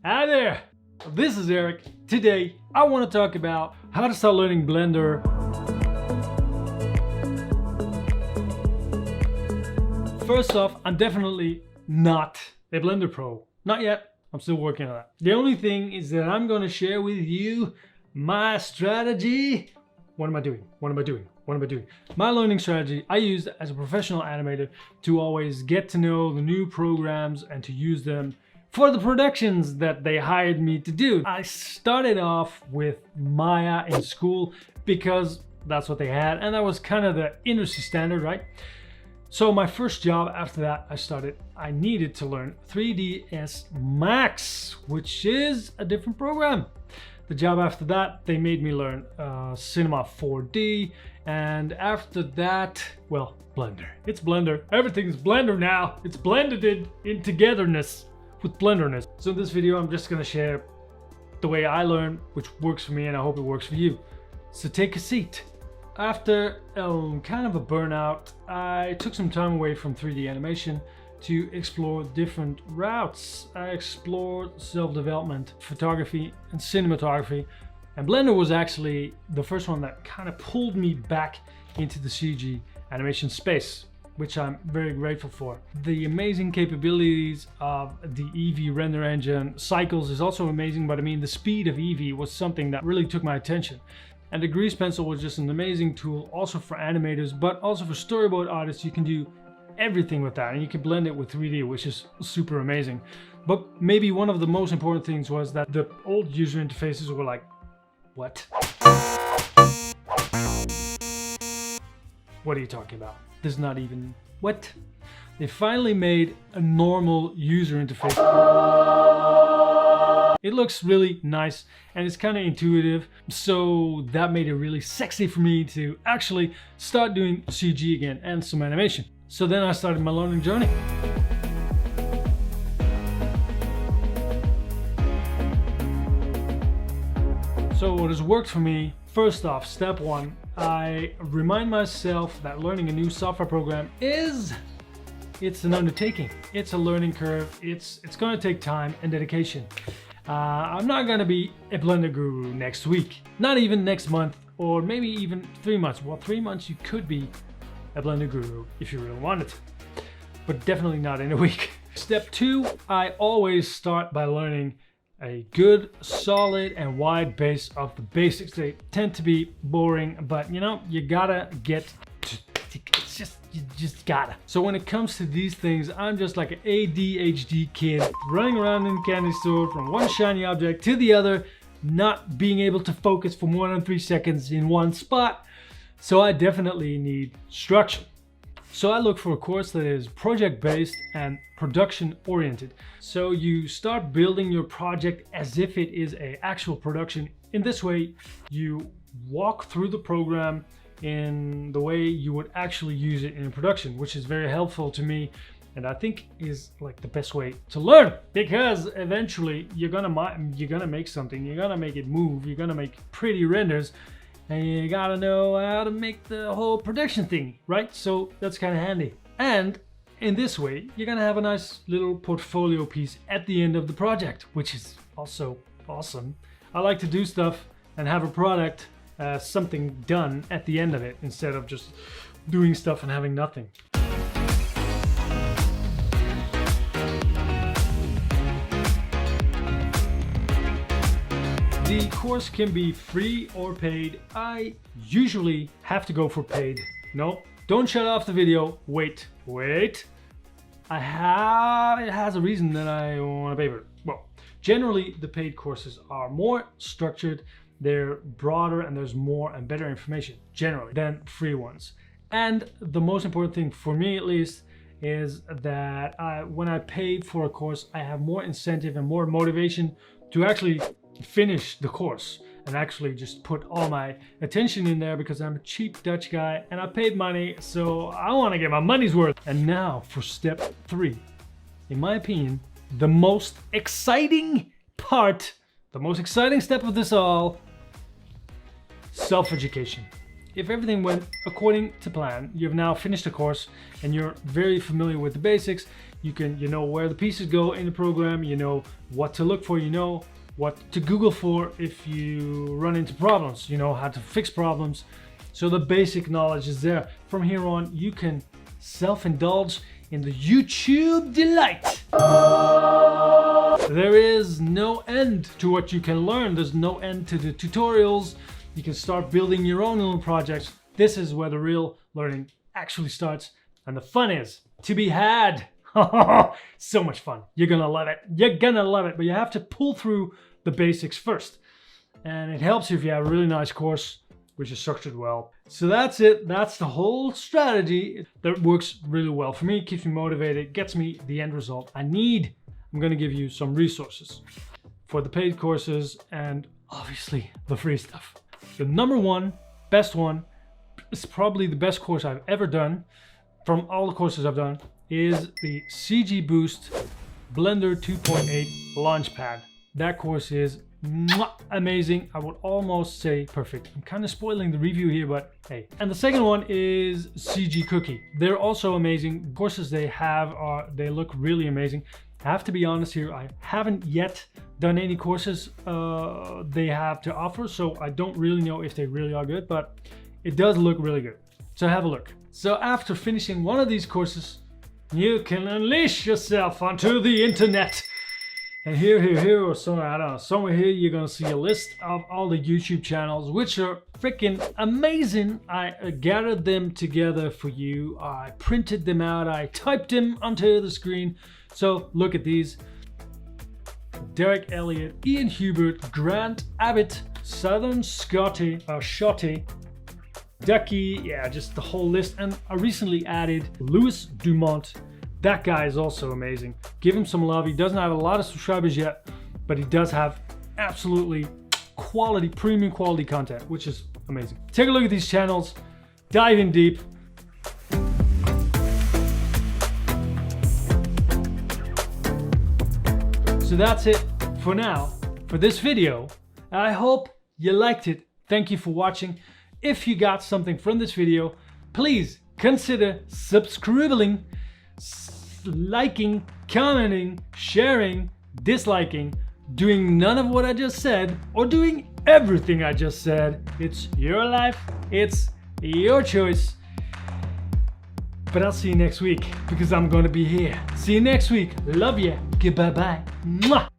Hi there, this is Eric. Today I want to talk about how to start learning Blender. First off, I'm definitely not a Blender pro. Not yet, I'm still working on that. The only thing is that I'm going to share with you my strategy. What am I doing? My learning strategy I used as a professional animator to always get to know the new programs and to use them for the productions that they hired me to do. I started off with Maya in school because that's what they had, and that was kind of the industry standard, right? So my first job after that, I needed to learn 3ds Max, which is a different program. The job after that, they made me learn Cinema 4D, and after that, well, Blender. It's Blender. Everything's Blender now. It's blended in togetherness with Blenderness. So in this video, I'm just gonna share the way I learn, which works for me, and I hope it works for you. So take a seat. After kind of a burnout, I took some time away from 3D animation to explore different routes. I explored self-development, photography, and cinematography. And Blender was actually the first one that kind of pulled me back into the CG animation space, which I'm very grateful for. The amazing capabilities of the Eevee render engine cycles is also amazing, but I mean the speed of Eevee was something that really took my attention. And the grease pencil was just an amazing tool also for animators, but also for storyboard artists. You can do everything with that, and you can blend it with 3D, which is super amazing. But maybe one of the most important things was that the old user interfaces were like, what? What are you talking about? There's not even, what? They finally made a normal user interface. It looks really nice and it's kind of intuitive, so that made it really sexy for me to actually start doing CG again and some animation. So then I started my learning journey. So what has worked for me, first off, step one, I remind myself that learning a new software program it's an undertaking. It's a learning curve. It's going to take time and dedication. I'm not going to be a Blender guru next week, not even next month, or maybe even 3 months. Well, 3 months you could be a Blender guru if you really wanted to, but definitely not in a week. Step two, I always start by learning a good, solid, and wide base of the basics. They tend to be boring, but you know, you gotta get to, you just gotta. So when it comes to these things, I'm just like an ADHD kid running around in the candy store from one shiny object to the other, not being able to focus for more than 3 seconds in one spot. So I definitely need structure. So I look for a course that is project-based and production-oriented. So you start building your project as if it is an actual production. In this way, you walk through the program in the way you would actually use it in production, which is very helpful to me, and I think is like the best way to learn, because eventually you're gonna make something, you're gonna make it move, you're gonna make pretty renders, and you gotta know how to make the whole production thing, right? So that's kind of handy. And in this way, you're gonna have a nice little portfolio piece at the end of the project, which is also awesome. I like to do stuff and have a product, something done at the end of it, instead of just doing stuff and having nothing. The course can be free or paid. I usually have to go for paid. No, don't shut off the video. Wait. It has a reason that I want to pay for it. Well, generally the paid courses are more structured, they're broader, and there's more and better information generally than free ones. And the most important thing for me, at least, is that when I pay for a course, I have more incentive and more motivation to actually finish the course and actually just put all my attention in there, because I'm a cheap Dutch guy and I paid money, so I want to get my money's worth. And now for step 3. In my opinion, the most exciting part, the most exciting step of this all, self-education. If everything went according to plan, you've now finished the course and you're very familiar with the basics, You know where the pieces go in the program, you know what to look for, you know what to Google for if you run into problems, you know how to fix problems. So the basic knowledge is there. From here on, you can self-indulge in the YouTube delight. There is no end to what you can learn. There's no end to the tutorials. You can start building your own little projects. This is where the real learning actually starts, and the fun is to be had. So much fun. You're gonna love it. You're gonna love it, but you have to pull through the basics first. And it helps you if you have a really nice course, which is structured well. So that's it. That's the whole strategy that works really well for me, keeps me motivated, gets me the end result I need. I'm gonna give you some resources for the paid courses and obviously the free stuff. The number one, best one, is probably the best course I've ever done from all the courses I've done, is the CG Boost Blender 2.8 Launchpad. That course is amazing. I would almost say perfect. I'm kind of spoiling the review here, but hey. And the second one is CG Cookie. They're also amazing. Courses they have they look really amazing. I have to be honest here, I haven't yet done any courses they have to offer, so I don't really know if they really are good, but it does look really good. So have a look. So after finishing one of these courses, you can unleash yourself onto the internet. And here, or somewhere, I don't know, somewhere here, you're gonna see a list of all the YouTube channels, which are freaking amazing. I gathered them together for you. I printed them out. I typed them onto the screen. So look at these. Derek Elliott, Ian Hubert, Grant Abbott, Southern Shotty, Ducky, yeah, just the whole list. And I recently added Louis Dumont. That guy is also amazing. Give him some love. He doesn't have a lot of subscribers yet, but he does have absolutely quality, premium quality content, which is amazing. Take a look at these channels, dive in deep. So that's it for now, for this video. I hope you liked it. Thank you for watching. If you got something from this video, please consider subscribing, liking, commenting, sharing, disliking, doing none of what I just said, or doing everything I just said. It's your life, it's your choice. But I'll see you next week because I'm gonna be here. See you next week. Love ya. Goodbye bye. Mwah.